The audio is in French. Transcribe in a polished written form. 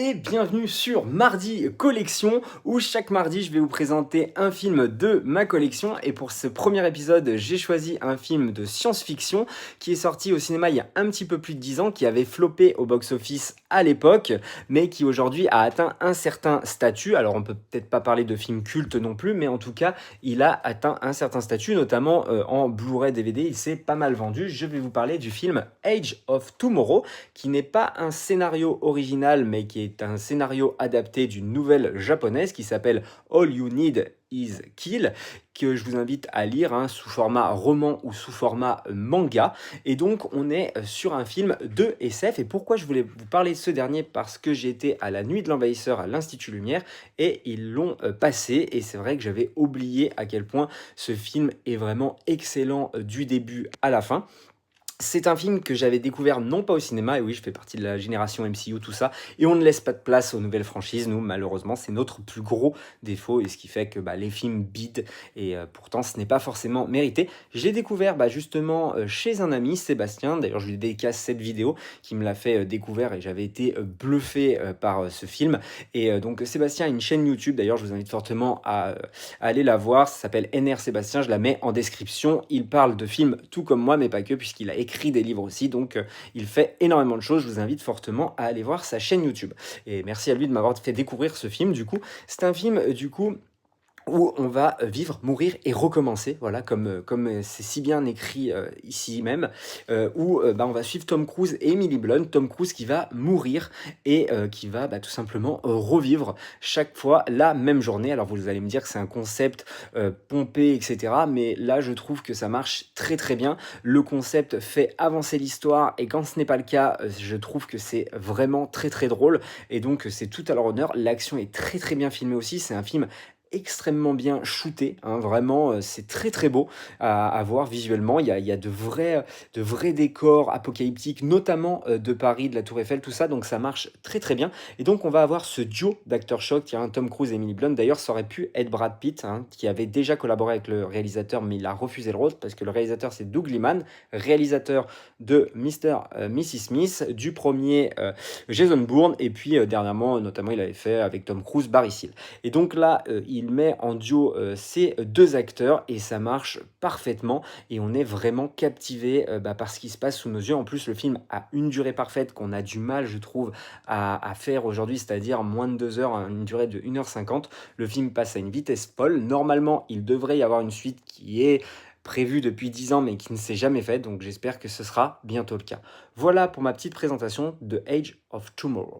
Et bienvenue sur Mardi Collection où chaque mardi je vais vous présenter un film de ma collection et pour ce premier épisode j'ai choisi un film de science-fiction qui est sorti au cinéma il y a un petit peu plus de 10 ans, qui avait floppé au box-office à l'époque mais qui aujourd'hui a atteint un certain statut. Alors on peut peut-être pas parler de film culte non plus, mais en tout cas il a atteint un certain statut, notamment en Blu-ray DVD, il s'est pas mal vendu. Je vais vous parler du film Age of Tomorrow, qui n'est pas un scénario original mais qui est un scénario adapté d'une nouvelle japonaise qui s'appelle All You Need Is Kill, que je vous invite à lire sous format roman ou sous format manga. Et donc on est sur un film de SF. Et pourquoi je voulais vous parler de ce dernier? Parce que j'ai été à la Nuit de l'Envahisseur à l'Institut Lumière et ils l'ont passé, et c'est vrai que j'avais oublié à quel point ce film est vraiment excellent du début à la fin. C'est un film que j'avais découvert non pas au cinéma, et oui, je fais partie de la génération MCU, tout ça, et on ne laisse pas de place aux nouvelles franchises, nous, malheureusement, c'est notre plus gros défaut, et ce qui fait que les films bident, et pourtant, ce n'est pas forcément mérité. J'ai découvert justement chez un ami, Sébastien, d'ailleurs, je lui dédicace cette vidéo, qui me l'a fait découvrir, et j'avais été bluffé par ce film, et donc Sébastien a une chaîne YouTube, d'ailleurs, je vous invite fortement à aller la voir, ça s'appelle NR Sébastien, je la mets en description. Il parle de films tout comme moi, mais pas que, puisqu'il a écrit des livres aussi, donc il fait énormément de choses. Je vous invite fortement à aller voir sa chaîne YouTube. Et merci à lui de m'avoir fait découvrir ce film, du coup. C'est un film, du coup, où on va vivre, mourir et recommencer, voilà, comme c'est si bien écrit ici même, où on va suivre Tom Cruise et Emily Blunt. Tom Cruise qui va mourir et qui va tout simplement revivre chaque fois la même journée. Alors vous allez me dire que c'est un concept pompé, etc. Mais là, je trouve que ça marche très très bien. Le concept fait avancer l'histoire, et quand ce n'est pas le cas, je trouve que c'est vraiment très très drôle. Et donc c'est tout à leur honneur. L'action est très très bien filmée aussi. C'est un film extrêmement bien shooté, vraiment, c'est très très beau à voir visuellement. Il y a de vrais décors apocalyptiques, notamment de Paris, de la Tour Eiffel, tout ça, donc ça marche très très bien. Et donc on va avoir ce duo d'acteurs choc, qui a Tom Cruise et Emily Blunt. D'ailleurs, ça aurait pu être Brad Pitt, qui avait déjà collaboré avec le réalisateur, mais il a refusé le rôle parce que le réalisateur c'est Doug Liman, réalisateur de Mrs. Smith, du premier Jason Bourne, et puis dernièrement, notamment, il avait fait avec Tom Cruise Barry Seal. Et donc là, il met en duo ces deux acteurs et ça marche parfaitement, et on est vraiment captivé par ce qui se passe sous nos yeux. En plus, le film a une durée parfaite qu'on a du mal, je trouve, à faire aujourd'hui, c'est-à-dire moins de 2 heures, une durée de 1h50. Le film passe à une vitesse folle. Normalement, il devrait y avoir une suite qui est prévue depuis 10 ans mais qui ne s'est jamais faite, donc j'espère que ce sera bientôt le cas. Voilà pour ma petite présentation de Age of Tomorrow.